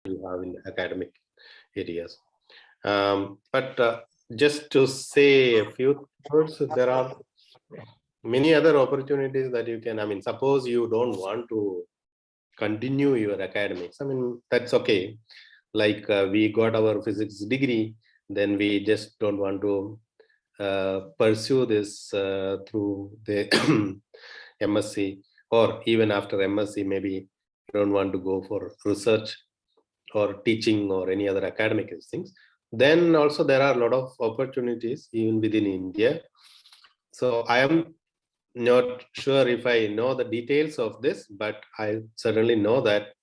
you have in academic areas. But just to say a few words, there are many other opportunities that you can, I mean, suppose you don't want to continue your academics, I mean, that's okay. Like we got our physics degree, then we just don't want to pursue this through the MSc, or even after MSc, maybe you don't want to go for research or teaching or any other academic things. Then also there are a lot of opportunities even within India. So I am not sure if I know the details of this, but I certainly know that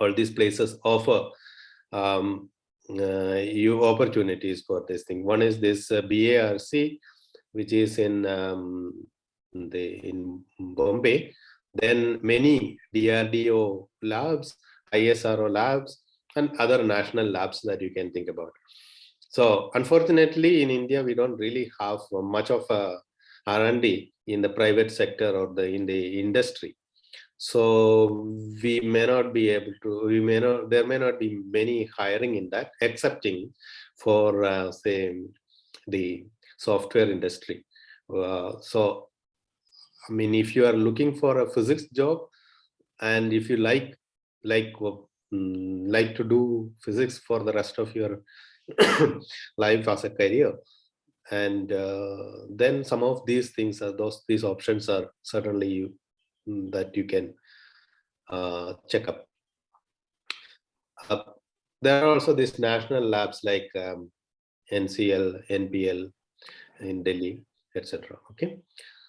all these places offer you opportunities for this thing. One is this BARC, which is in Bombay. Then many DRDO labs, ISRO labs, and other national labs that you can think about. So unfortunately, in India, we don't really have much of a R&D in the private sector or in the industry. So we may not be able to, there may not be many hiring in that, excepting for say the software industry. So I mean, if you are looking for a physics job, and if you like to do physics for the rest of your life as a career, and then some of these things are these options are certainly that you can check up. There are also these national labs like NCL, NPL in Delhi, etc. Okay,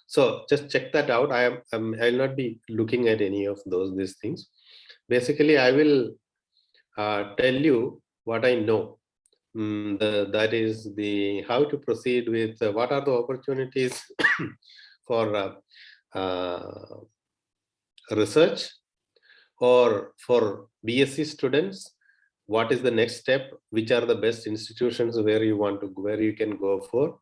so just check that out. I'll not be looking at any of these things. Basically, I will tell you what I know. That is the how to proceed with what are the opportunities for research, or for BSc students. What is the next step? Which are the best institutions where you can go for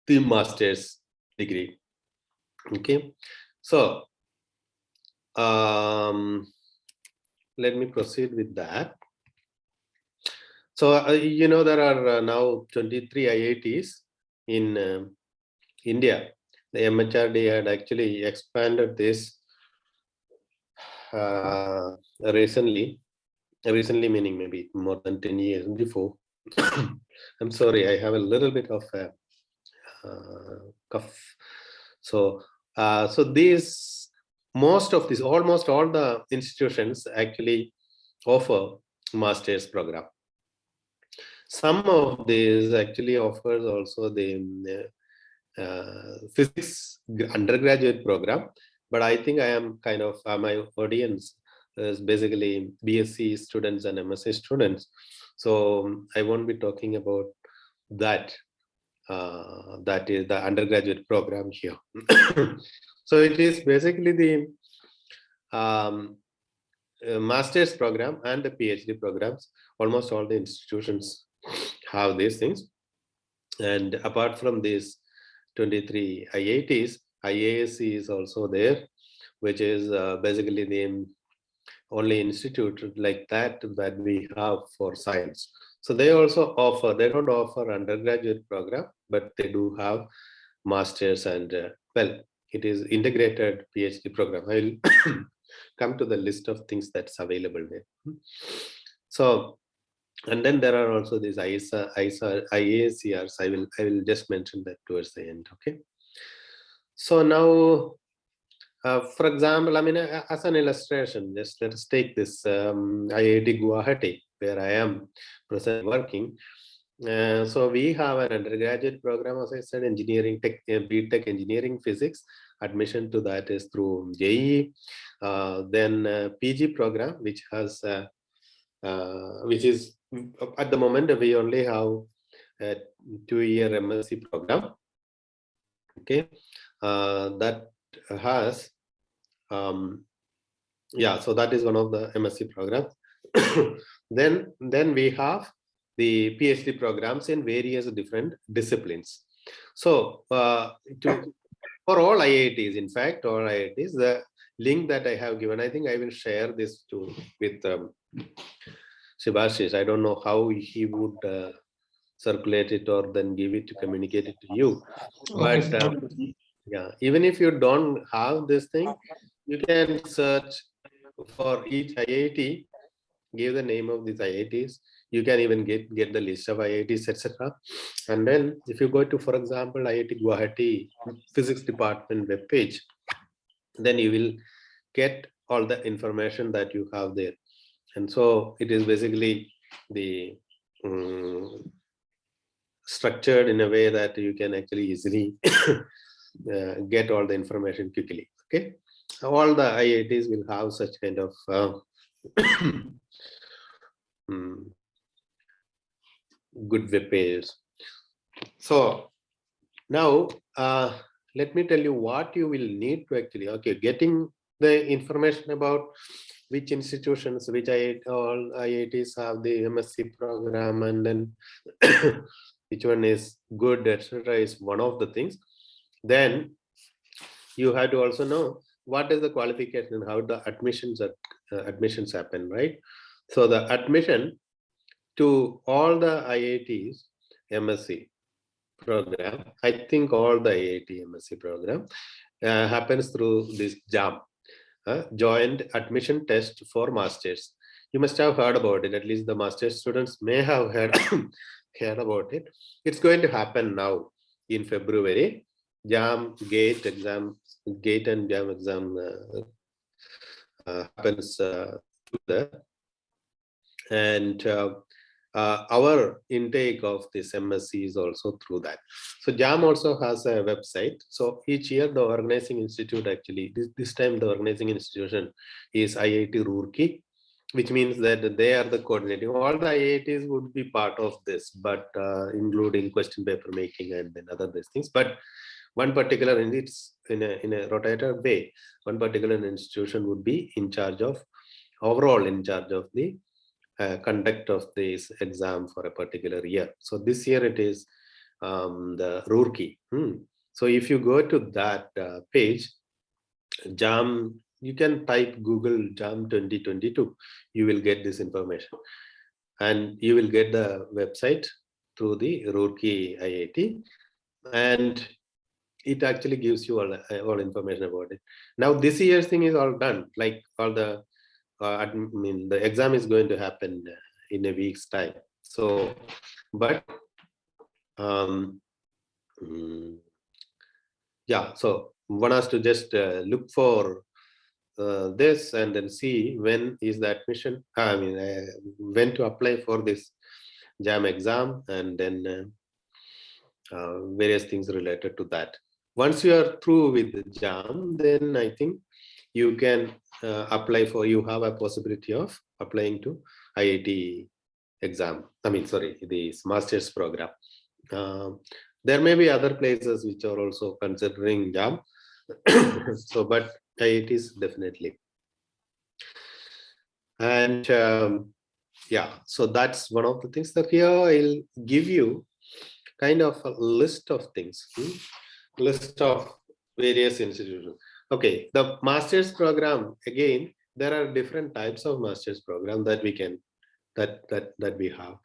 the master's degree? Okay, so let me proceed with that. So you know, there are now 23 IITs in India. The MHRD had actually expanded this recently meaning maybe more than 10 years before. I'm sorry, I have a little bit of a cough. So almost all the institutions actually offer master's program. Some of these actually offers also the physics undergraduate program, but I think I am kind of my audience is basically BSc students and MSc students, so I won't be talking about that. That is the undergraduate program here. So it is basically the master's program and the PhD programs. Almost all the institutions have these things, and apart from these 23 IITs, IASC is also there, which is basically the only institute like that we have for science. So they also offer, they don't offer undergraduate program, but they do have masters and well, it is integrated PhD program. I'll come to the list of things that's available there. So, and then there are also these IACRs. I will just mention that towards the end. Okay. So now, for example, I mean, as an illustration, just let us take this IIT Guwahati, where I am presently working. So we have an undergraduate program, as I said, engineering tech, BTech engineering physics. Admission to that is through JEE. Then PG program, which has, which is at the moment we only have a 2-year MSc program. Okay, that has yeah, so that is one of the MSc programs. then we have the PhD programs in various different disciplines. So for all IITs, in fact, all IITs, link that I have given, I think I will share this with Shibashish. I don't know how he would circulate it or then give it to communicate it to you. Okay, But yeah, even if you don't have this thing, you can search for each IIT, give the name of these IITs. You can even get the list of IITs, etc. And then if you go to, for example, IIT Guwahati Physics Department webpage, then you will get all the information that you have there. And so it is basically the structured in a way that you can actually easily get all the information quickly. Okay, all the IITs will have such kind of good web pages. So now let me tell you what you will need to actually, okay, getting the information about which institutions, which all IITs have the MSc program, and then which one is good, etc. is one of the things. Then you have to also know what is the qualification and how the admissions happen, right? So the admission to all the IITs MSc program, I think all the IIT MSc program happens through this JAM, Joint Admission Test for Masters. You must have heard about it. At least the master's students may have heard about it. It's going to happen now in February. JAM, GATE exam, GATE and JAM exam happens through that. And our intake of this MSc is also through that. So JAM also has a website. So each year the organizing institute actually, this time the organizing institution is IIT Roorkee, which means that they are the coordinating. All the IITs would be part of this, but including question paper making and then other these things. But one particular, and it's in a rotated way, one particular institution would be in charge of, overall in charge of the conduct of this exam for a particular year. So this year it is the Roorkee. So if you go to that page, JAM, you can type Google JAM 2022, you will get this information. And you will get the website through the Roorkee IIT. And it actually gives you all information about it. Now this year's thing is all done, like all the I mean, the exam is going to happen in a week's time. So, but yeah, so one has to just look for this and then see when is the admission. I mean, when to apply for this JAM exam, and then various things related to that. Once you are through with the JAM, then I think you can apply for, you have a possibility of applying to IIT exam. I mean, sorry, this master's program. There may be other places which are also considering JAM. So, but IITs definitely. And yeah, so that's one of the things that here I'll give you kind of a list of things, list of various institutions. Okay, the master's program, again, there are different types of master's program that we can, that we have.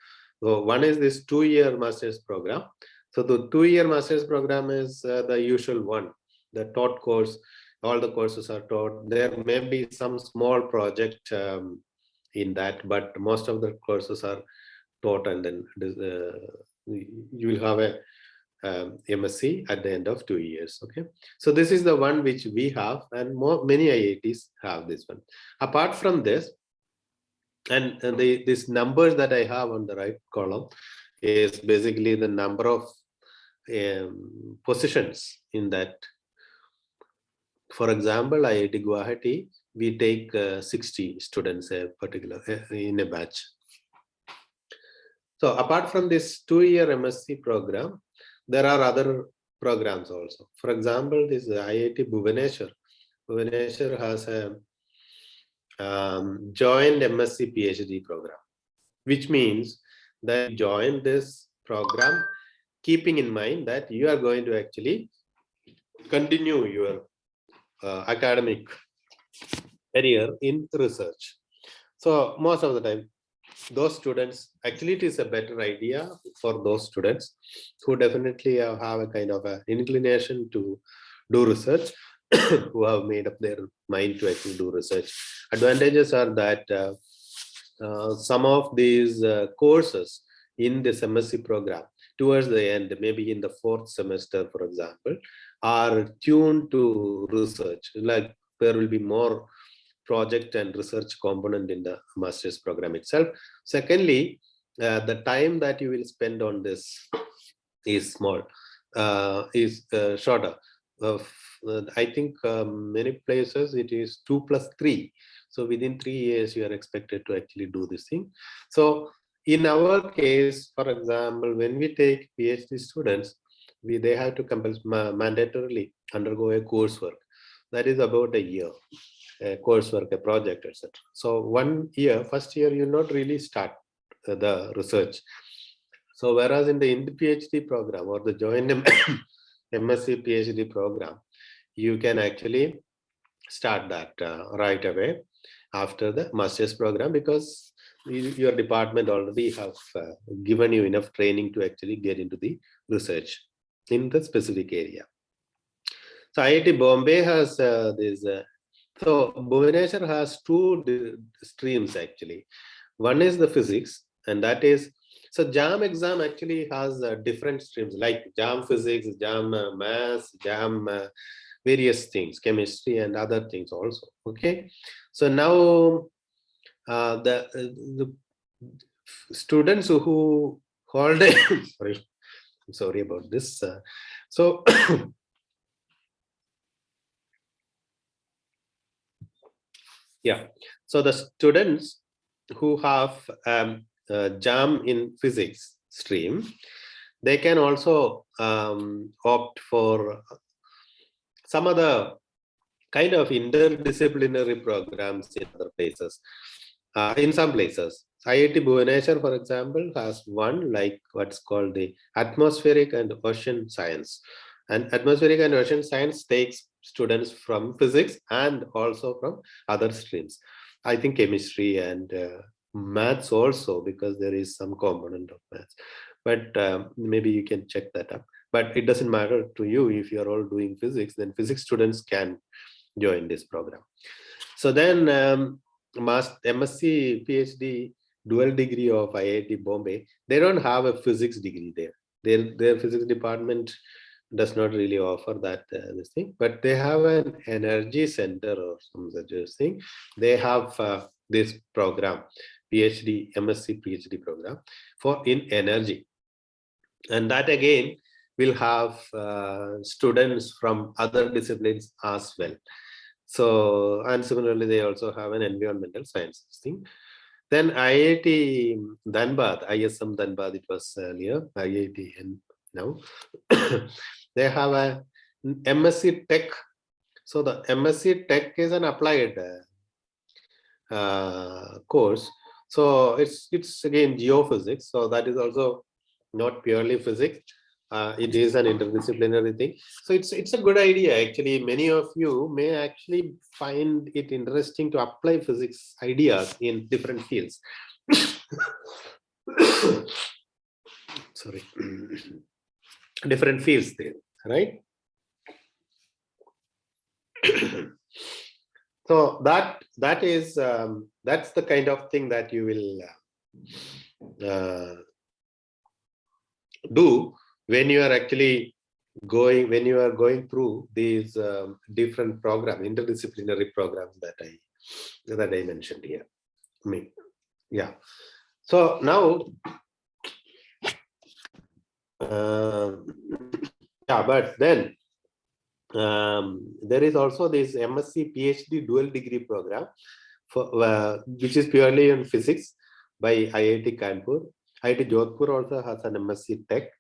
So one is this 2-year master's program. So the 2-year master's program is the usual one, the taught course, all the courses are taught. There may be some small project in that, but most of the courses are taught, and then you will have a MSc at the end of 2 years. Okay, so this is the one which we have, and many IITs have this one. Apart from this, and these numbers that I have on the right column is basically the number of positions in that. For example, IIT Guwahati, we take 60 students in a batch. So apart from this 2-year MSc program, there are other programs also. For example, this IIT Bhubaneswar. Bhubaneswar has a joined MSc PhD program, which means that you join this program keeping in mind that you are going to actually continue your academic career in research. So most of the time, those students, actually it is a better idea for those students who definitely have a kind of an inclination to do research, who have made up their mind to actually do research. Advantages are that some of these courses in this MSc program towards the end, maybe in the 4th semester, for example, are tuned to research. Like there will be more project and research component in the master's program itself. Secondly, the time that you will spend on this is small, is shorter. I think many places it is 2 + 3. So within 3 years, you are expected to actually do this thing. So in our case, for example, when we take PhD students, they have to mandatorily undergo a coursework. That is about a year, a coursework, a project, etc. So 1 year, first year, you not really start the research. So whereas in the PhD program or the joint MSc PhD program, you can actually start that right away after the master's program, because your department already have given you enough training to actually get into the research in the specific area. So IIT Bombay has this. So Bhubaneswar has 2 streams actually. One is the physics, and that is, so JAM exam actually has different streams like JAM physics, JAM maths, JAM various things, chemistry and other things also. Okay, so now the students who hold sorry, I'm sorry about this. So yeah, so the students who have JAM in physics stream, they can also opt for some other kind of interdisciplinary programs in other places. In some places, IIT Bhubaneswar, for example, has one like what's called the atmospheric and ocean science. And atmospheric and ocean science takes students from physics and also from other streams. I think chemistry and maths also, because there is some component of maths. But maybe you can check that up. But it doesn't matter to you if you're all doing physics, then physics students can join this program. So then MSc PhD dual degree of IIT Bombay, they don't have a physics degree there. Their physics department does not really offer that this thing, but they have an energy center or some such thing. They have this program, PhD, MSc PhD program for in energy. And that again will have students from other disciplines as well. So, and similarly, they also have an environmental sciences thing. Then IIT Dhanbad, ISM Dhanbad, it was earlier, IIT now. They have a MSc Tech. So the MSc Tech is an applied course. So it's again geophysics. So that is also not purely physics. It is an interdisciplinary thing. So it's a good idea. Actually, many of you may actually find it interesting to apply physics ideas in different fields. Sorry. Different fields there, right? So that is that's the kind of thing that you will do when you are actually going through these different programs, interdisciplinary programs that I mentioned here. Yeah. So now, yeah, but then there is also this MSc PhD dual degree program for which is purely in physics by IIT Kanpur. IIT Jodhpur also has an MSc Tech.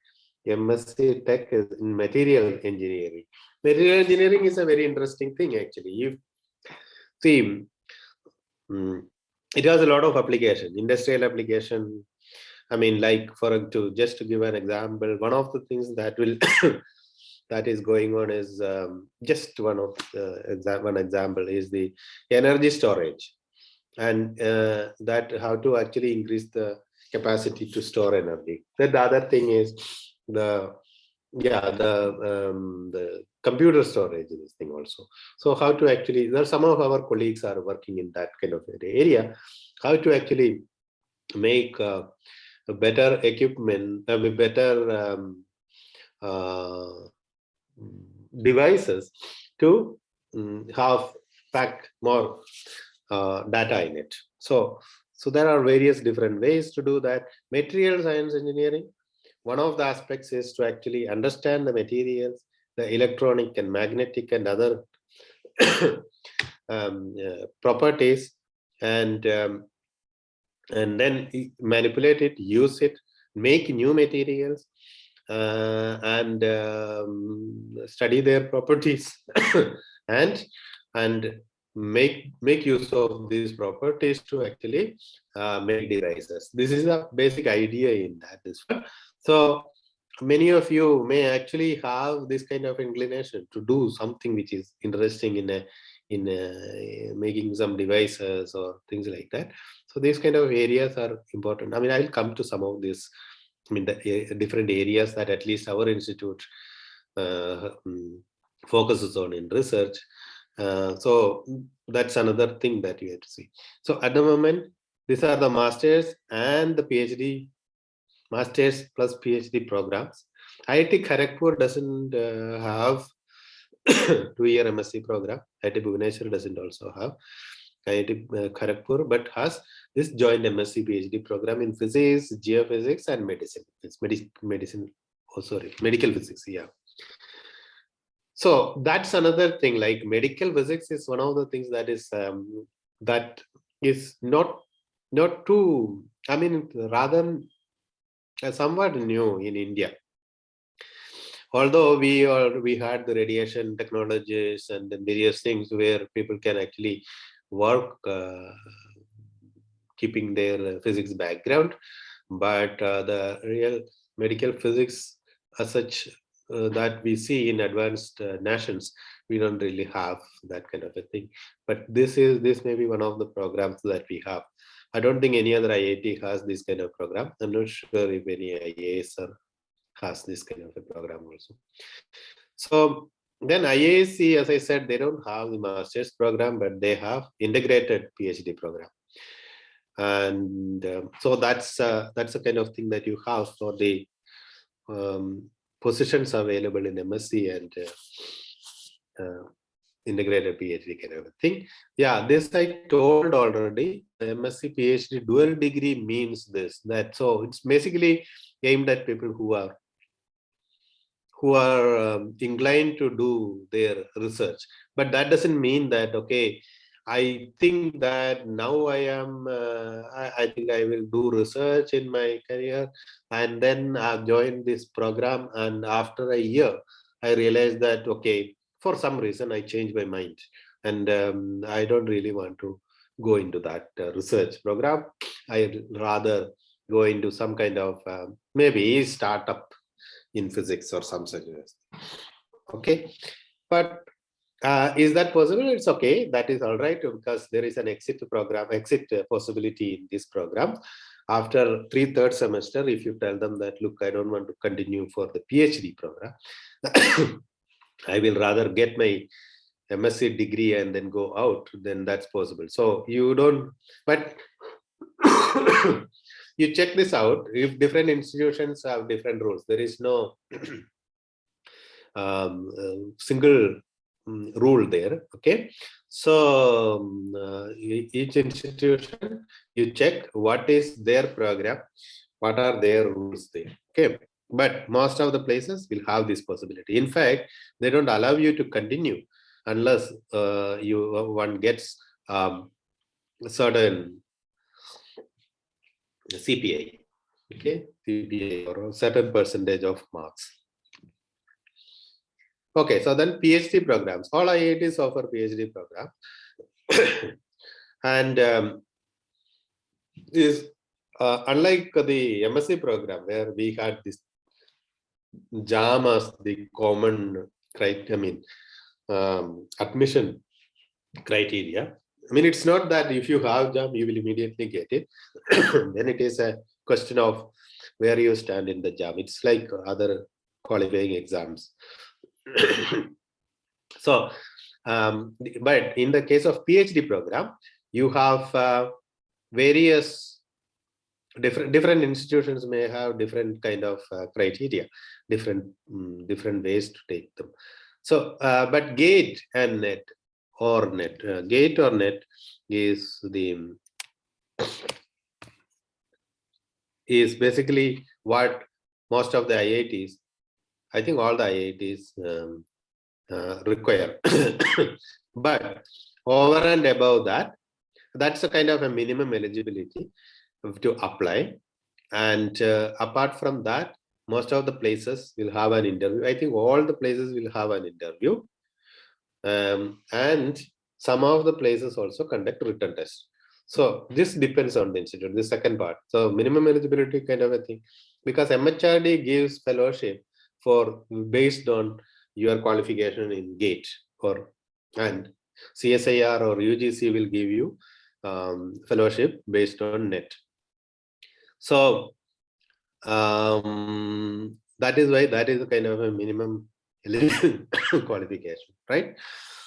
MSc Tech is in material engineering. Material engineering is a very interesting thing actually. You see, it has a lot of application, industrial application. I mean, like just to give an example, one of the things that will that is going on is just one example is the energy storage, and that how to actually increase the capacity to store energy. Then the other thing is the the computer storage, this thing also. So how to actually, there some of our colleagues are working in that kind of area, how to actually make a better equipment, better devices to have pack more data in it. So there are various different ways to do that. Material science engineering, one of the aspects is to actually understand the materials, the electronic and magnetic and other properties, and then manipulate it, use it, make new materials, and study their properties and make use of these properties to actually make devices. This is a basic idea in that as well. So many of you may actually have this kind of inclination to do something which is interesting in making some devices or things like that. So these kind of areas are important. I mean, I'll come to some of this. I mean, the different areas that at least our institute focuses on in research. So that's another thing that you have to see. So at the moment, these are the masters and the PhD, masters plus PhD programs. IIT Kharagpur doesn't have 2-year MSc program. IIT Bhubaneswar doesn't also have. IIT Kharagpur, but has this joint MSc PhD program in physics, geophysics, and medicine. It's medicine. Oh, sorry, medical physics. Yeah. So that's another thing. Like medical physics is one of the things that is not too. I mean, rather somewhat new in India. Although we had the radiation technologies and the various things where people can actually work keeping their physics background, but the real medical physics as such that we see in advanced nations, we don't really have that kind of a thing. But this may be one of the programs that we have. I don't think any other IIT has this kind of program. I'm not sure if any IAS has this kind of a program also. So then IASC, as I said, they don't have the master's program, but they have integrated PhD program. And so that's a kind of thing that you have for the positions available in MSc and integrated PhD kind of a thing. Yeah, this I told already. MSc PhD dual degree means this, that. So it's basically aimed at people who are inclined to do their research. But that doesn't mean that, okay, I think that now I am, I think I will do research in my career, and then I've joined this program, and after a year, I realized that, okay, for some reason, I changed my mind, and I don't really want to go into that research program. I'd rather go into some kind of maybe startup in physics or some such. Okay, but is that possible? It's okay. That is all right, because there is an exit possibility in this program. After 3/3 semester, if you tell them that, look, I don't want to continue for the PhD program, I will rather get my MSc degree and then go out, then that's possible. So you don't, but you check this out. If different institutions have different rules, there is no single rule there. Okay, so each institution, you check what is their program, what are their rules there. Okay, but most of the places will have this possibility. In fact, they don't allow you to continue unless one gets certain CPA, okay, CPA or a certain percentage of marks. Okay, so then PhD programs. All IITs offer PhD programs, and is unlike the MSc program where we had this JAM as the common admission criteria. I mean, it's not that if you have JAM, you will immediately get it. Then it is a question of where you stand in the JAM. It's like other qualifying exams. So, but in the case of PhD program, you have various different institutions may have different kind of criteria, different ways to take them. So, but GATE and NET or NET, GATE or NET is basically what most of the IITs, I think all the IITs require. But over and above that, that's a kind of a minimum eligibility to apply. And apart from that, most of the places will have an interview. I think all the places will have an interview. And some of the places also conduct written tests. So this depends on the institute, the second part. So minimum eligibility kind of a thing, because MHRD gives fellowship for based on your qualification in GATE, and CSIR or UGC will give you fellowship based on NET. So that is why that is a kind of a minimum qualification, right?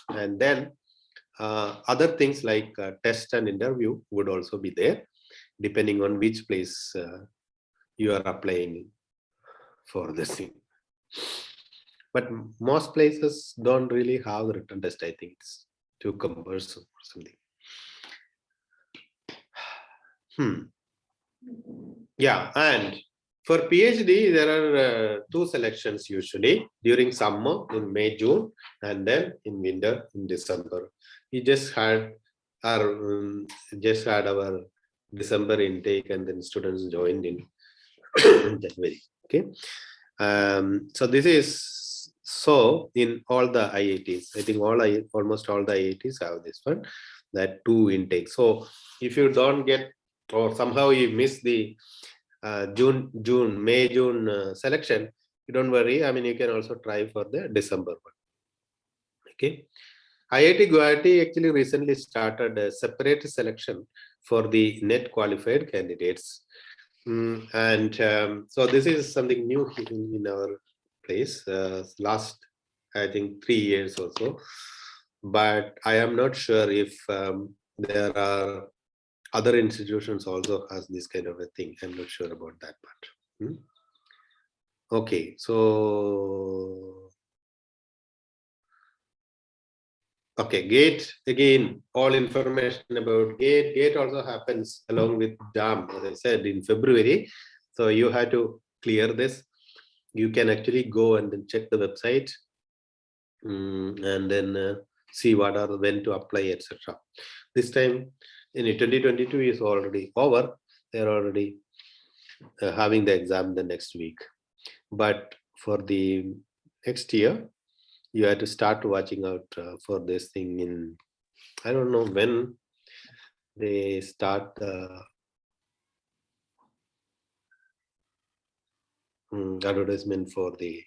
And then other things like test and interview would also be there, depending on which place you are applying for this thing. But most places don't really have the written test. I think it's too cumbersome or something. Yeah, and for PhD, there are two selections usually during summer in May, June, and then in winter in December. We just had our December intake, and then students joined in January. Okay, so this is so in all the IITs. I think almost all the IITs have this one, that two intake. So if you don't get, or somehow you miss the May, June selection, you don't worry. I mean, you can also try for the December one. Okay. IIT Guwahati actually recently started a separate selection for the NET qualified candidates. And so this is something new in our place, last, I think, 3 years or so. But I am not sure if there are other institutions also has this kind of a thing. I'm not sure about that part. Okay, so okay, GATE, again, all information about GATE. GATE also happens along with JAM, as I said, in February. So you have to clear this. You can actually go and then check the website and then see what are when to apply, etc. This time in 2022 is already over. They're already having the exam the next week. But for the next year, you have to start watching out for this thing in, I don't know when they start advertisement for the,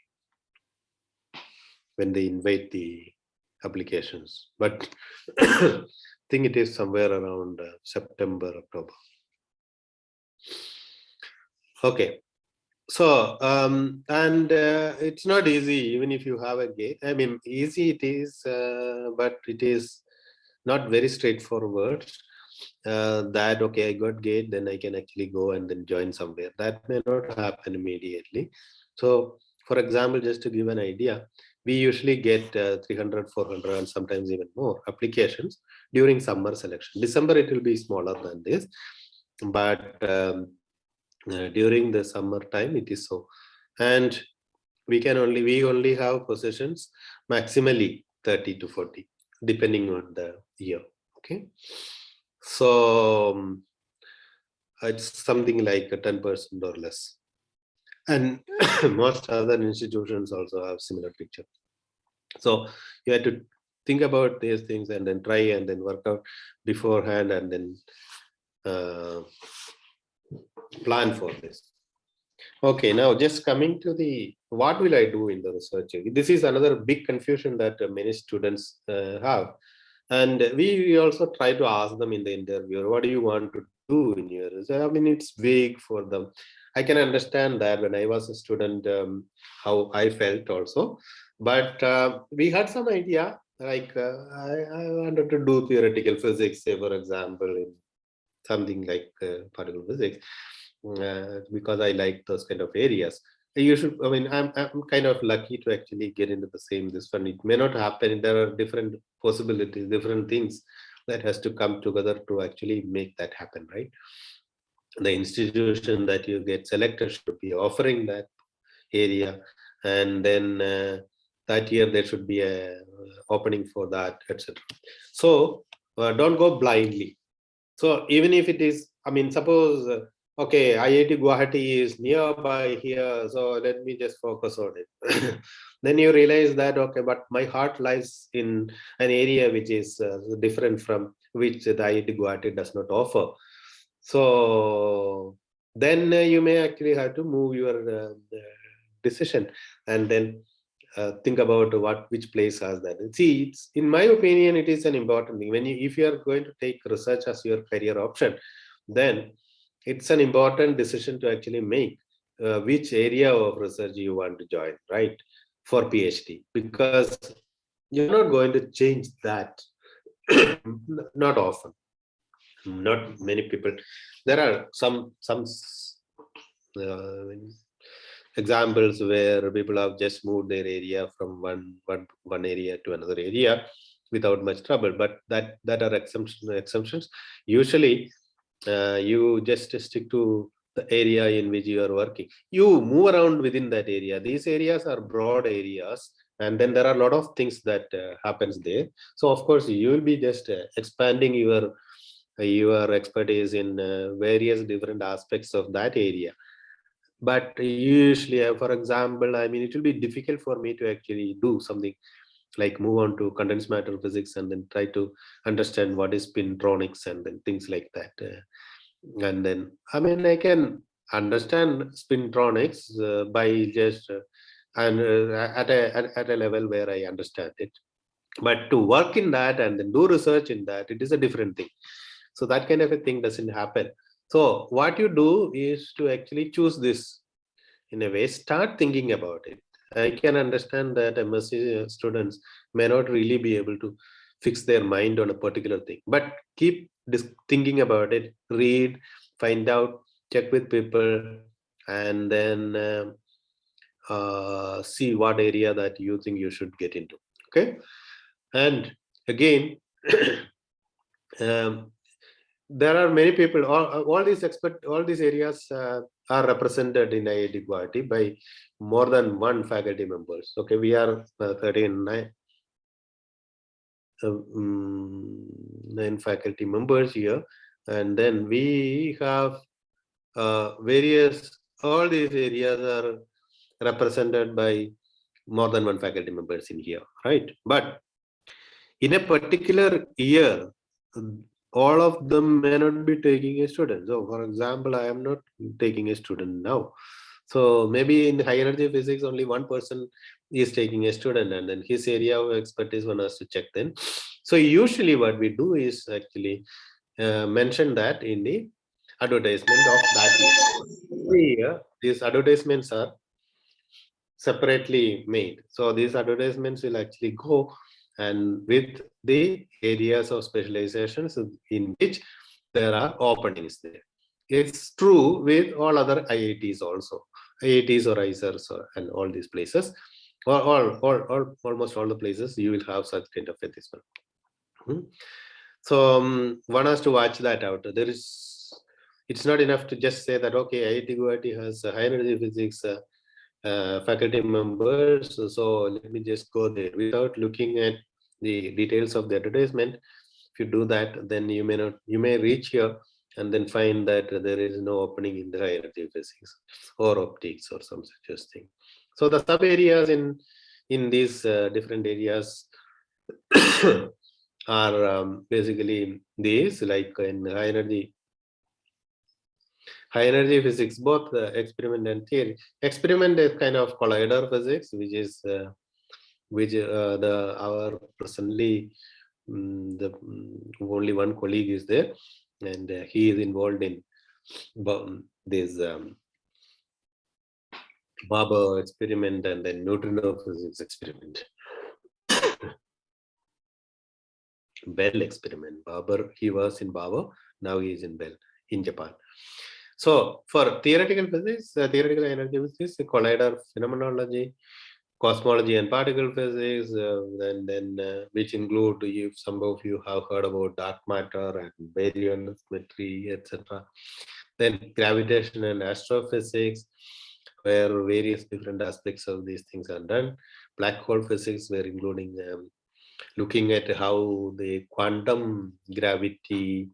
when they invite the applications, but I think it is somewhere around September, October. Okay. So, and it's not easy, even if you have a GATE. I mean, easy it is, but it is not very straightforward. That, okay, I got GATE, then I can actually go and then join somewhere. That may not happen immediately. So, for example, just to give an idea, we usually get 300, 400, and sometimes even more applications during summer selection. December, it will be smaller than this, but during the summer time it is so, and we only have positions maximally 30 to 40 depending on the year. Okay, so it's something like a 10% or less, and most other institutions also have similar picture. So you have to think about these things and then try and then work out beforehand and then plan for this. Okay, now just coming to the what will I do in the research? This is another big confusion that many students have. And we also try to ask them in the interview, what do you want to do in your research? I mean, it's vague for them. I can understand that when I was a student, how I felt also. But we had some idea, like I wanted to do theoretical physics, say, for example, in something like particle physics, because I like those kind of areas. You should, I mean, I'm kind of lucky to actually get into the same this one. It may not happen. There are different possibilities, different things that has to come together to actually make that happen, right? The institution that you get selected should be offering that area, and then that year there should be a opening for that, etc. So don't go blindly. So even if it is, I mean, suppose, okay, IIT Guwahati is nearby here, so let me just focus on it. Then you realize that, okay, but my heart lies in an area which is different from which the IIT Guwahati does not offer. So then you may actually have to move your decision, and then think about which place has that. See, it's, in my opinion, it is an important thing. When you, if you are going to take research as your career option, then it's an important decision to actually make which area of research you want to join, right, for PhD, because you're not going to change that. Not often, not many people. There are some uh, examples where people have just moved their area from one area to another area without much trouble, but that are exceptions. Usually you just stick to the area in which you are working. You move around within that area. These areas are broad areas, and then there are a lot of things that happens there. So of course you will be just expanding your expertise in various different aspects of that area. But usually, for example, I mean, it will be difficult for me to actually do something like move on to condensed matter physics and then try to understand what is spintronics and then things like that. And then, I mean, I can understand spintronics by just and at a level where I understand it. But to work in that and then do research in that, it is a different thing. So that kind of a thing doesn't happen. So what you do is to actually choose this in a way, start thinking about it. I can understand that MSc students may not really be able to fix their mind on a particular thing, but keep thinking about it, read, find out, check with people, and then see what area that you think you should get into. Okay. And again, there are many people, all these all these areas are represented in IIT Guwahati by more than one faculty members. Okay, we are 39 9 faculty members here, and then we have all these areas are represented by more than one faculty members in here, right? But in a particular year, all of them may not be taking a student. So for example, I am not taking a student now. So maybe in high energy physics, only one person is taking a student, and then his area of expertise one has to check then. So usually what we do is actually mention that in the advertisement of that year. Every year, these advertisements are separately made. So these advertisements will actually go and with the areas of specializations in which there are openings there. It's true with all other IITs also, IITs or ISERs and all these places, or almost all the places you will have such kind of this one. So one has to watch that out. It's not enough to just say that, okay, IIT Guwahati has high energy physics faculty members, so let me just go there without looking at the details of the advertisement. If you do that, then you may reach here and then find that there is no opening in the high energy physics or optics or some such thing. So the sub areas in these different areas are basically these, like in high high energy physics, both experiment and theory. Experiment is kind of collider physics, which is our presently only one colleague is there, and he is involved in this Barber experiment and then neutrino physics experiment. Bell experiment. Barber, he was in Barber, now he is in Bell in Japan. So for theoretical physics, theoretical energy physics, collider phenomenology, cosmology and particle physics, and then which include, if some of you have heard about dark matter and baryon etc. Then gravitation and astrophysics, where various different aspects of these things are done. Black hole physics, where including looking at how the quantum gravity,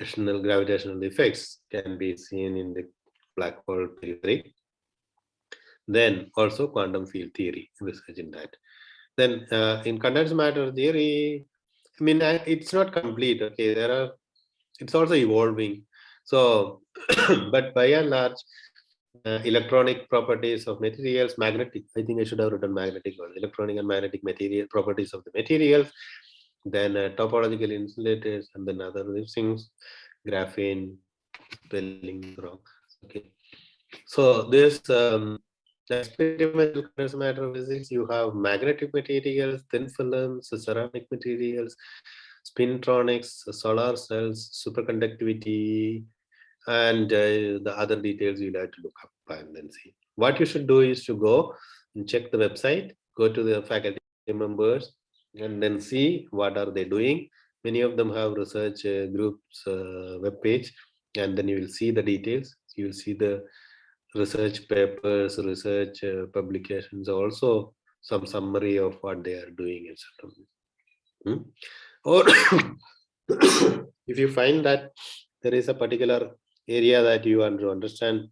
additional gravitational effects can be seen in the black hole periphery. Then also quantum field theory, research in that. Then in condensed matter theory, I mean, it's not complete. Okay, it's also evolving. So, but by and large, electronic properties of materials, magnetic. I think I should have written magnetic or electronic and magnetic material properties of the materials. Then topological insulators, and then other things, graphene, spelling wrong. Okay, so this experimental condensed matter physics, you have magnetic materials, thin films, ceramic materials, spintronics, solar cells, superconductivity, and the other details you'll have to look up and then see. What you should do is to go and check the website, go to the faculty members, and then see what are they doing. Many of them have research groups web page, and then you will see the details. You will see the research papers, research publications, also some summary of what they are doing, etc. Or if you find that there is a particular area that you want to understand,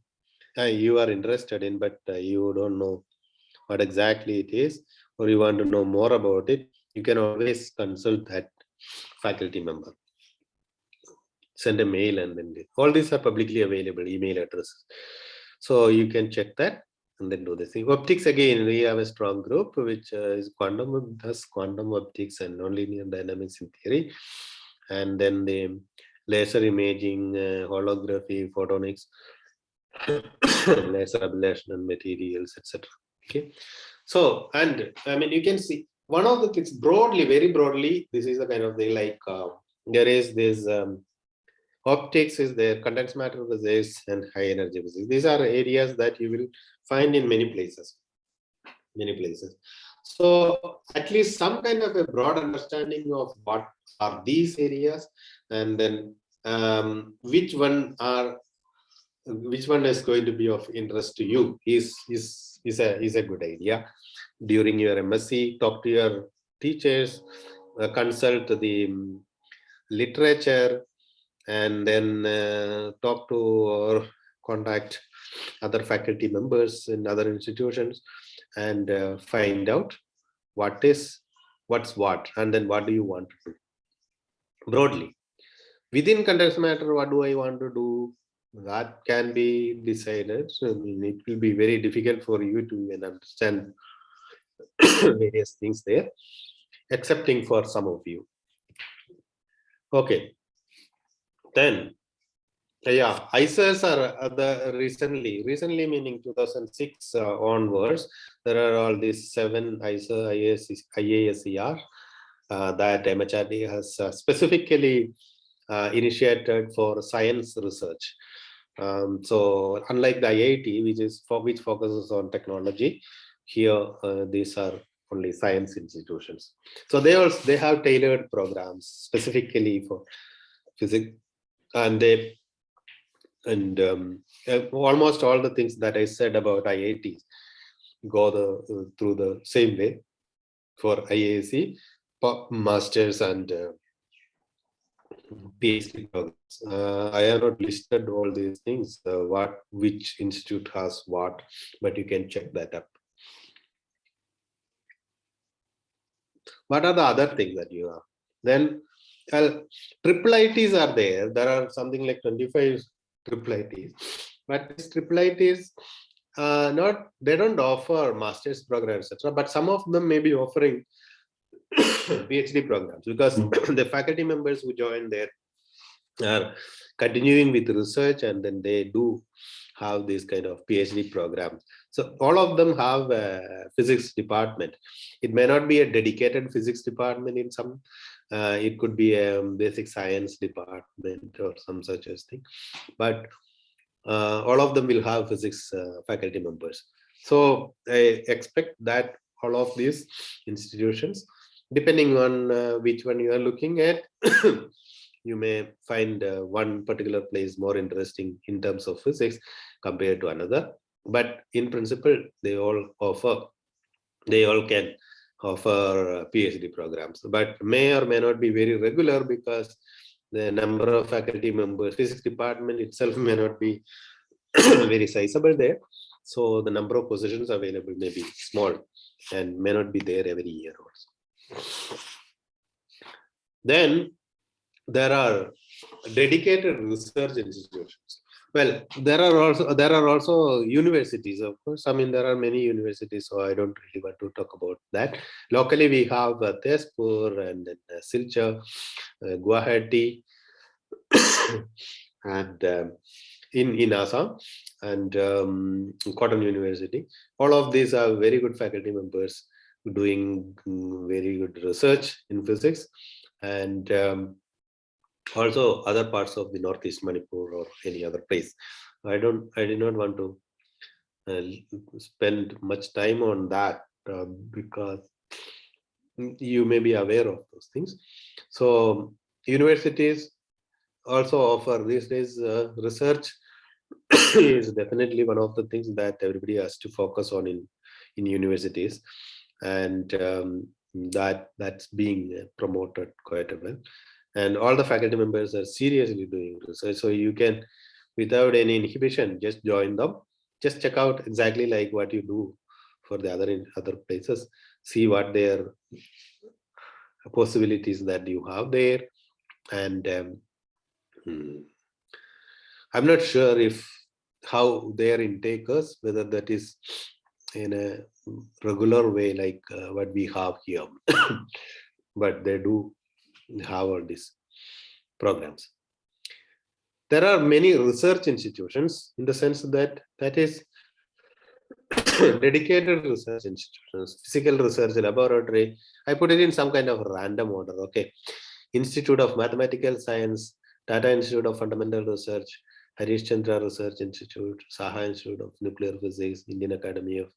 you are interested in, but you don't know what exactly it is, or you want to know more about it, you can always consult that faculty member. Send a mail, and then all these are publicly available email addresses. So you can check that and then do this thing. Optics, again, we have a strong group which is quantum optics and nonlinear dynamics in theory, and then the laser imaging, holography, photonics, laser ablation and materials, etc. Okay, so, and I mean, you can see one of the things broadly, very broadly, this is a kind of thing like there is this optics is there, condensed matter physics, and high energy physics. These are areas that you will find in many places. So at least some kind of a broad understanding of what are these areas, and then which one is going to be of interest to you is a good idea. During your MSc, talk to your teachers, consult the literature, and then talk to or contact other faculty members in other institutions, and find out what's what, and then what do you want to do broadly. Within condensed matter, what do I want to do? That can be decided. So it will be very difficult for you to even understand various things there, excepting for some of you. Okay. Then, yeah, ISAs are the recently meaning 2006 onwards, there are all these 7 ISA IASER that MHRD has specifically initiated for science research. So unlike the IIT, which focuses on technology, here these are only science institutions. So they have tailored programs specifically for physics, and almost all the things that I said about IITs go through the same way for IAC, masters and PhD programs. I have not listed all these things, which institute has what, but you can check that up. What are the other things that you have? Then Well, triple ITs are there. There are something like 25 triple ITs, but this triple ITs not, they don't offer master's programs, etc. But some of them may be offering PhD programs, because the faculty members who join there are continuing with research, and then they do have this kind of PhD program. So all of them have a physics department. It may not be a dedicated physics department in some, it could be a basic science department or some such as thing, but all of them will have physics faculty members. So I expect that all of these institutions, depending on which one you are looking at, you may find one particular place more interesting in terms of physics compared to another. But in principle, they all can offer PhD programs, but may or may not be very regular, because the number of faculty members, physics department itself may not be very sizable there. So the number of positions available may be small and may not be there every year also. Then there are dedicated research institutions. Well, there are also universities, of course. I mean, there are many universities, so I don't really want to talk about that. Locally, we have Tezpur and Silchar, Guwahati, and in Assam, and Cotton University. All of these are very good faculty members doing very good research in physics, and also other parts of the Northeast Manipur or any other place. I did not want to spend much time on that, because you may be aware of those things. So universities also offer these days. Research is definitely one of the things that everybody has to focus on in universities, and that's being promoted quite well. And all the faculty members are seriously doing research, so you can, without any inhibition, just join them. Just check out exactly like what you do for the other places. See what their possibilities that you have there, and I'm not sure if how their intake is, whether that is in a regular way like what we have here, but they do have all these programs. There are many research institutions, in the sense that is dedicated research institutions, physical research laboratory. I put it in some kind of random order. Okay, Institute of Mathematical Science, Tata Institute of Fundamental Research, Harish Chandra Research Institute, Saha Institute of Nuclear Physics, Indian Academy of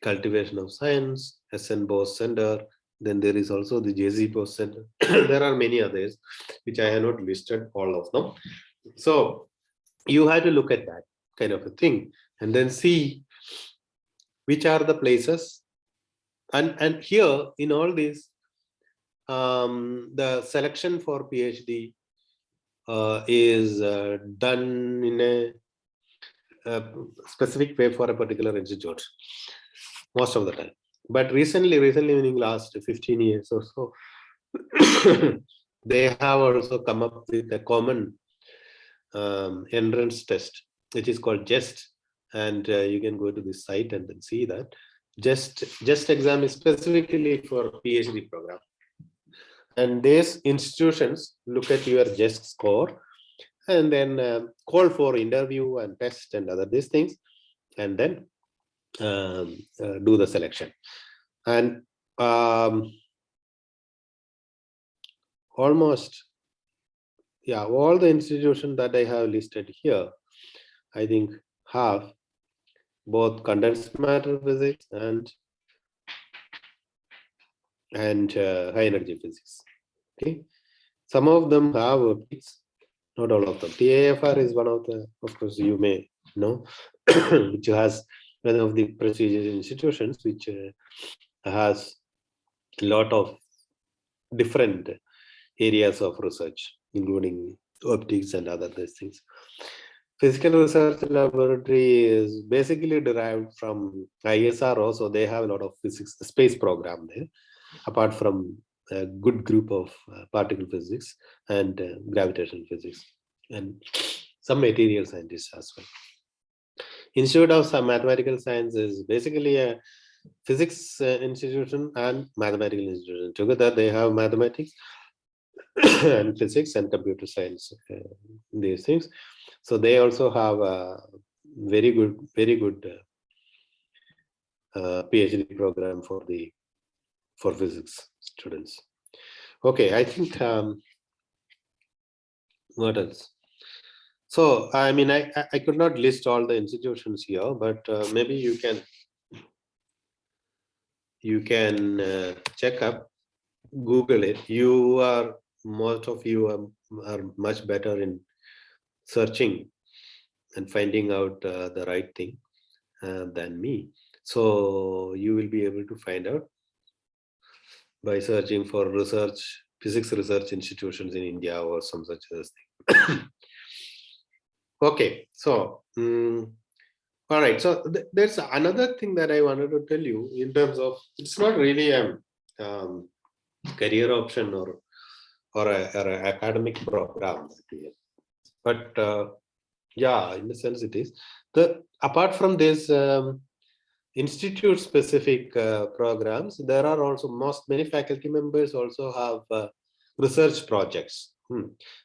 Cultivation of Science, SN Bose Center. Then there is also the JZ Bose Center. There are many others, which I have not listed all of them. So you have to look at that kind of a thing, and then see which are the places. And here in all these, the selection for PhD is done in a specific way for a particular institute most of the time. But recently in the last 15 years or so, they have also come up with a common entrance test, which is called JEST, and you can go to this site and then see that JEST exam is specifically for PhD program. And these institutions look at your JEST score and then call for interview and test and other these things, and then do the selection. And almost, yeah, all the institutions that I have listed here, I think have both condensed matter physics and high energy physics. Okay, some of them have optics, not all of them. TAFR is one of the, of course, you may know, which has one of the prestigious institutions, which has a lot of different areas of research, including optics and other these things. Physical Research Laboratory is basically derived from ISRO, so they have a lot of physics space program there, apart from a good group of particle physics and gravitational physics, and some material scientists as well. Institute of Mathematical Science is basically a physics institution and mathematical institution. Together they have mathematics and physics and computer science, these things. So they also have a very good PhD program for physics students. Okay, I think what else? So I mean, I could not list all the institutions here, but maybe you can check up, Google it. Most of you are much better in searching and finding out the right thing than me. So you will be able to find out by searching for physics research institutions in India or some such thing. Okay, so all right. So there's another thing that I wanted to tell you in terms of, it's not really a career option or a academic program, but yeah, in the sense it is. Apart from this institute specific programs, there are also many faculty members also have research projects.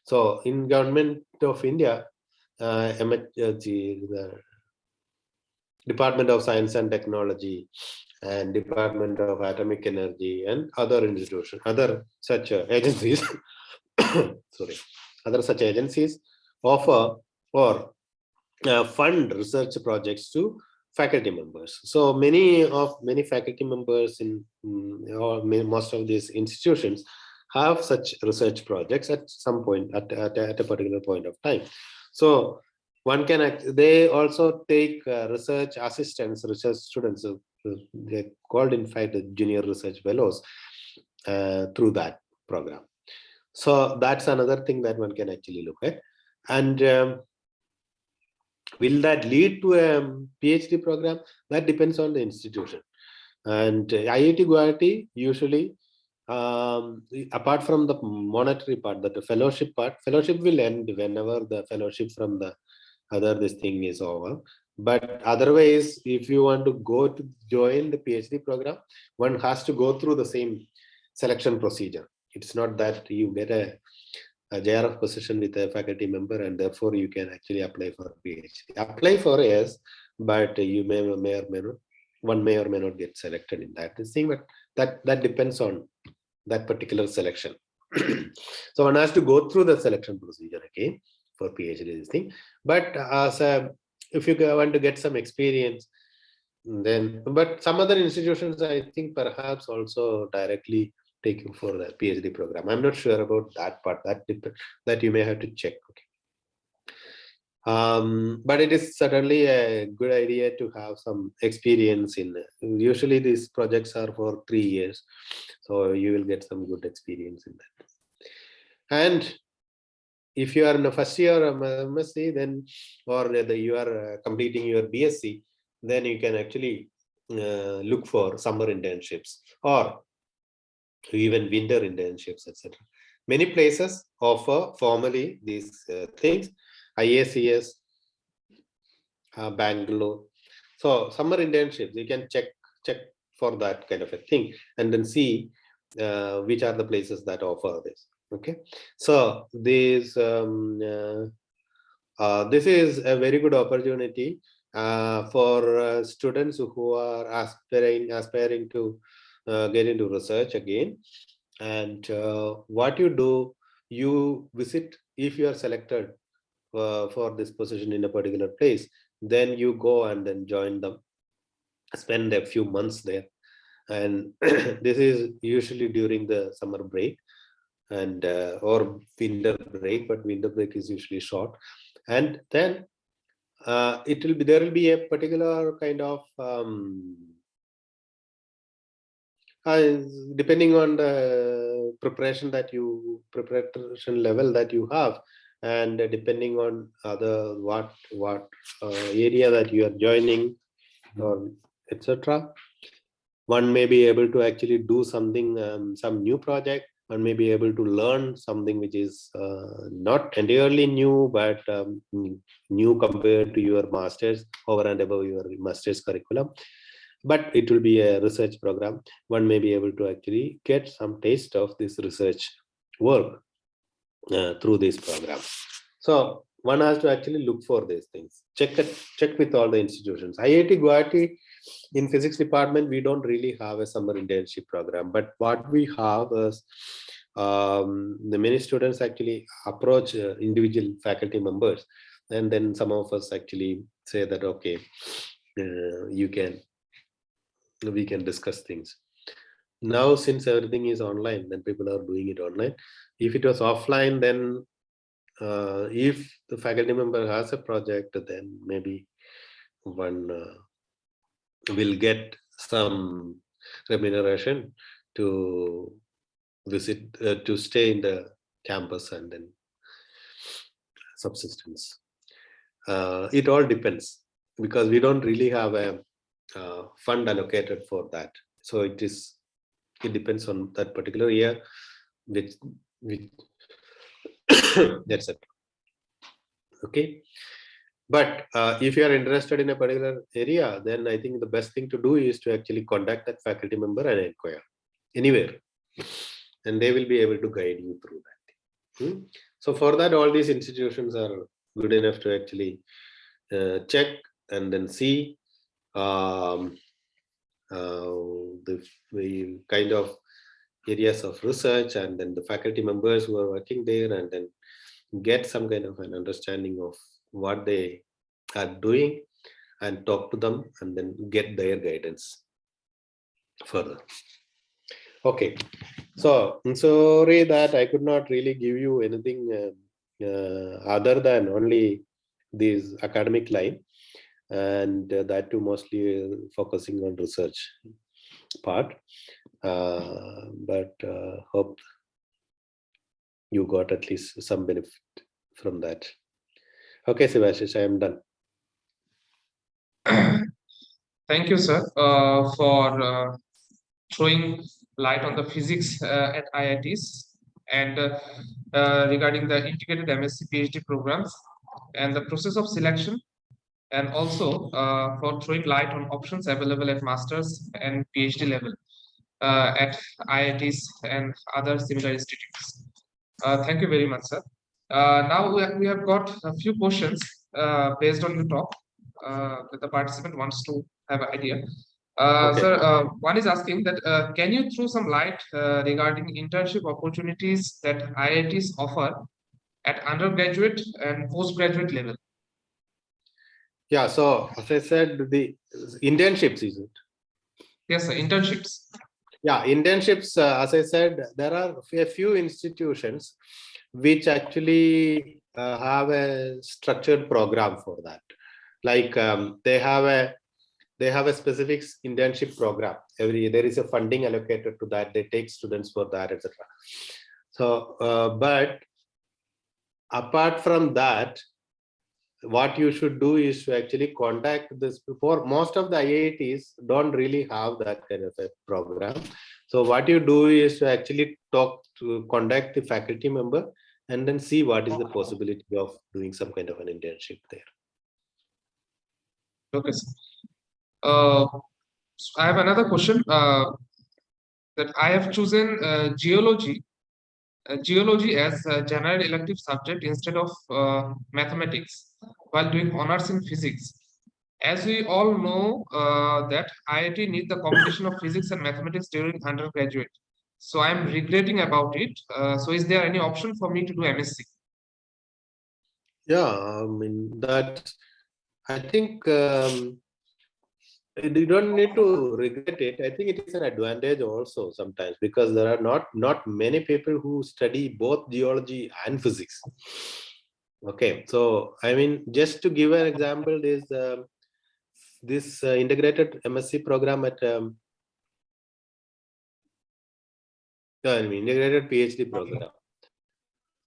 So in Government of India, the Department of Science and Technology and Department of Atomic Energy and other institutions, other such agencies, sorry, other such agencies offer or fund research projects to faculty members. So many faculty members in most of these institutions have such research projects at some point, at a particular point of time. So one can, they also take research assistants, research students. They're called, in fact, junior research fellows through that program. So that's another thing that one can actually look at. And will that lead to a PhD program? That depends on the institution. And IIT Guwahati usually, apart from the monetary part, that the fellowship will end whenever the fellowship from the other this thing is over. But otherwise, if you want to go to join the PhD program, one has to go through the same selection procedure. It's not that you get a JRF position with a faculty member and therefore you can actually apply for PhD. Apply for yes, but you may or may not, one may or may not get selected in that thing, but that depends on that particular selection. So one has to go through the selection procedure again for PhD this thing. But if you want to get some experience, then, but some other institutions, I think perhaps also directly take you for the PhD program. I'm not sure about that part. That you may have to check. Okay. But it is certainly a good idea to have some experience in. Usually these projects are for 3 years, so you will get some good experience in that. And if you are in the first year of MSc, then, or you are completing your BSc, then you can actually look for summer internships or even winter internships, etc. Many places offer formally these things. IACS, Bangalore. So summer internships, you can check for that kind of a thing and then see which are the places that offer this. Okay, so this this is a very good opportunity for students who are aspiring to get into research again. And what you do, you visit, if you are selected for this position in a particular place, then you go and then join them, spend a few months there. And this is usually during the summer break and or winter break, but winter break is usually short. And then there will be a particular kind of depending on the preparation level that you have, and depending on what area that you are joining, or etc. One may be able to actually do something, some new project. One may be able to learn something which is not entirely new, but new compared to your master's, over and above your master's curriculum. But it will be a research program. One may be able to actually get some taste of this research work through this program. So one has to actually look for these things. Check with all the institutions. IIT Guwahati, in physics department, we don't really have a summer internship program, but what we have is the many students actually approach individual faculty members, and then some of us actually say that, okay, we can discuss things. Now, since everything is online, then people are doing it online. If it was offline, then if the faculty member has a project, then maybe one will get some remuneration to visit, to stay in the campus, and then subsistence. It all depends, because we don't really have a fund allocated for that. So it depends on that particular year, which that's it. Okay. But if you are interested in a particular area, then I think the best thing to do is to actually contact that faculty member and inquire anywhere, and they will be able to guide you through that. So for that, all these institutions are good enough to actually check and then see the kind of areas of research, and then the faculty members who are working there, and then get some kind of an understanding of what they are doing, and talk to them, and then get their guidance further. Okay, so I'm sorry that I could not really give you anything other than only this academic line, and that too mostly focusing on research part, but hope you got at least some benefit from that. Okay, Sivashish, I am done. Thank you, sir, for throwing light on the physics at IITs, and regarding the integrated MSc PhD programs and the process of selection, and also for throwing light on options available at master's and PhD level at IITs and other similar institutes. Thank you very much, sir. Now we have got a few questions based on your talk that the participant wants to have an idea. Okay. Sir, one is asking that can you throw some light regarding internship opportunities that IITs offer at undergraduate and postgraduate level? Yeah, so as I said, the internships, is it? Yes, sir, internships. Yeah, internships, as I said, there are a few institutions which actually have a structured program for that. Like they have a specific internship program. There is a funding allocated to that. They take students for that, etc. So, but apart from that, what you should do is to actually contact this. Before, most of the IITs don't really have that kind of a program. So what you do is to actually contact the faculty member, and then see what is the possibility of doing some kind of an internship there. Okay, sir. I have another question that I have chosen geology as a general elective subject instead of mathematics while doing honors in physics. As we all know that IIT needs the combination of physics and mathematics during undergraduate. So I'm regretting about it. So is there any option for me to do MSc? Yeah, I mean, that I think you don't need to regret it. I think it is an advantage also sometimes, because there are not many people who study both geology and physics. Okay, so I mean, just to give an example, is this integrated MSc program at integrated PhD program.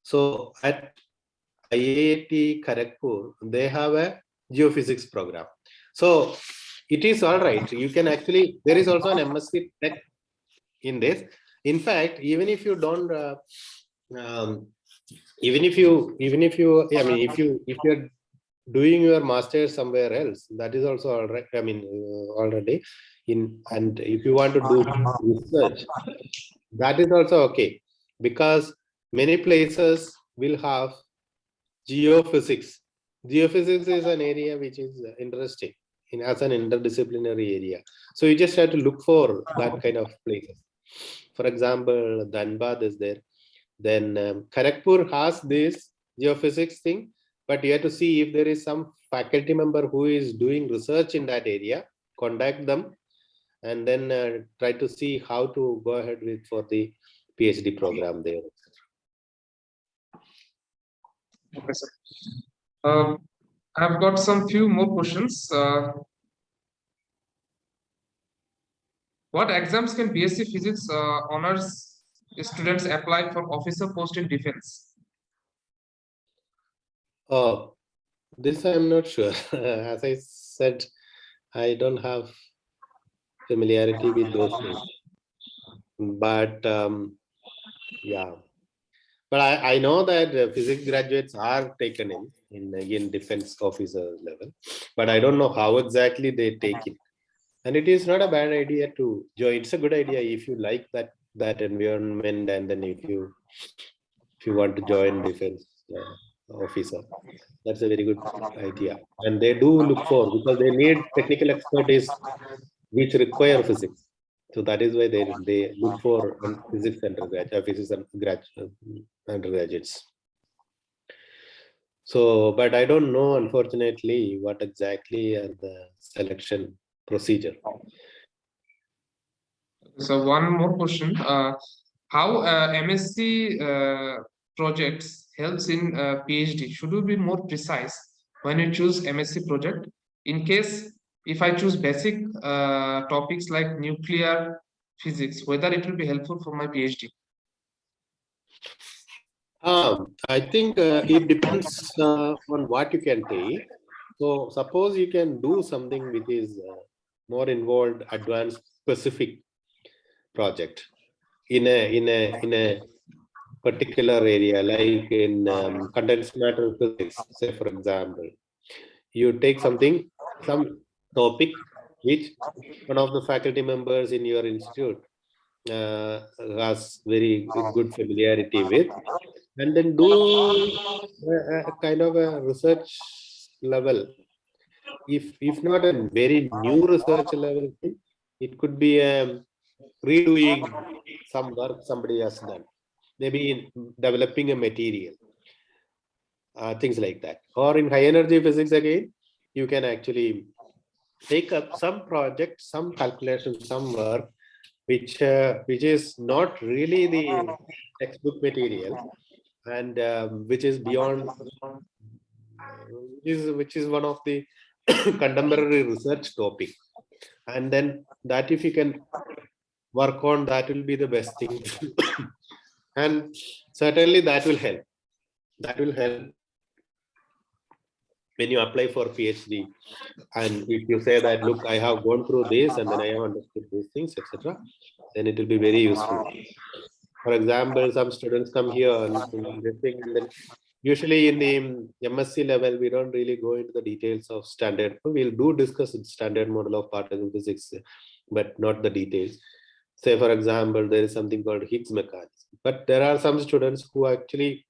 So at IIT Kharagpur, they have a geophysics program. So it is all right. You can actually, there is also an MSc Tech in this. In fact, even if you don't, even if you, I mean, if you're doing your master's somewhere else, that is also all right. I mean, already in, and if you want to do research, that is also okay, because many places will have geophysics. Geophysics is an area which is interesting in as an interdisciplinary area. So you just have to look for that kind of places. For example, Dhanbad is there. Then Kharagpur has this geophysics thing, but you have to see if there is some faculty member who is doing research in that area, contact them, and then try to see how to go ahead with for the PhD program there. Okay, sir. I've got some few more questions. What exams can BSc Physics honors students apply for officer post in defense? Oh, this I'm not sure. As I said, I don't have familiarity with those things. But yeah, but I know that physics graduates are taken in defense officer level, but I don't know how exactly they take it. And it is not a bad idea to join. It's a good idea if you like that environment, and then if you want to join defense officer, that's a very good idea. And they do look for, because they need technical expertise which require physics. So that is why they look for physics undergraduates. So, but I don't know, unfortunately, what exactly are the selection procedure. So one more question: how MSc projects helps in PhD? Should we be more precise when you choose MSc project? In case if I choose basic topics like nuclear physics, whether it will be helpful for my PhD? I think it depends on what you can take. So suppose you can do something which is more involved, advanced, specific project in a particular area, like in condensed matter physics. Say, for example, you take some topic which one of the faculty members in your institute has very good familiarity with, and then do a kind of a research level. If not a very new research level thing, it could be redoing some work somebody has done, maybe in developing a material, things like that. Or in high energy physics, again, you can actually take up some project, some calculation, some work which is not really the textbook material, and which is beyond, which is one of the contemporary research topic. And then that, if you can work on, that will be the best thing. And certainly that will help. That will help when you apply for PhD. And if you say that, look, I have gone through this and then I have understood these things, etc., then it will be very useful. For example, some students come here and this thing, and then usually in the MSc level, we don't really go into the details of standard. We'll do discuss the standard model of particle physics, but not the details. Say, for example, there is something called Higgs mechanism. But there are some students who actually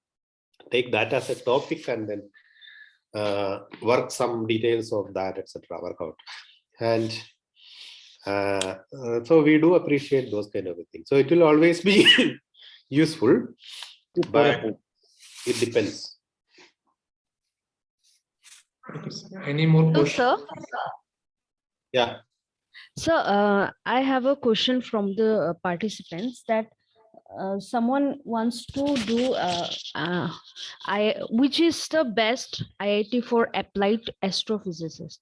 take that as a topic and then work some details of that, etc., work out. And so we do appreciate those kind of things. So it will always be useful, but it depends. Any more questions? Sir? Yeah. So I have a question from the participants that someone wants to do which is the best IIT for applied astrophysicist?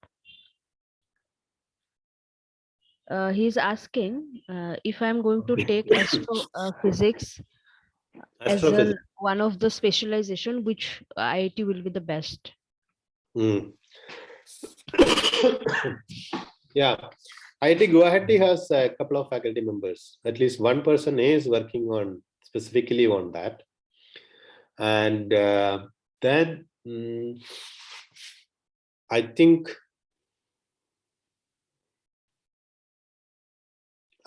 He's asking if I'm going to take astrophysics as one of the specialization, which IIT will be the best? Yeah, IIT Guwahati has a couple of faculty members. At least one person is working on specifically on that. And then I think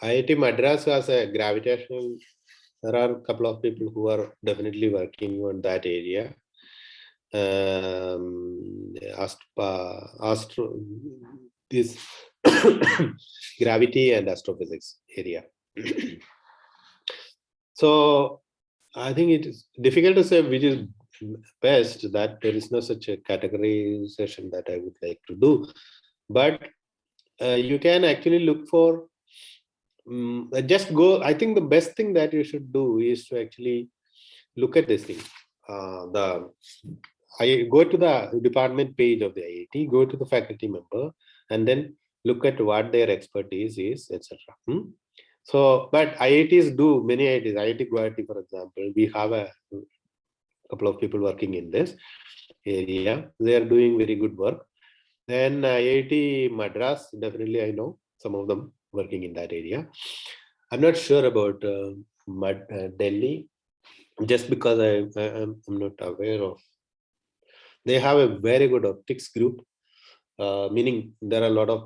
IIT Madras has a gravitational. There are a couple of people who are definitely working on that area. This gravity and astrophysics area. So I think it is difficult to say which is best. That there is no such a categorization that I would like to do, but you can actually look for. Just go. I think the best thing that you should do is to actually look at this thing. I go to the department page of the IIT, go to the faculty member, and then look at what their expertise is, etc. So, but IITs do, many IITs, IIT Guwahati, for example, we have a couple of people working in this area. They are doing very good work. Then IIT Madras, definitely I know some of them working in that area. I'm not sure about Delhi, just because I'm not aware of. They have a very good optics group, meaning there are a lot of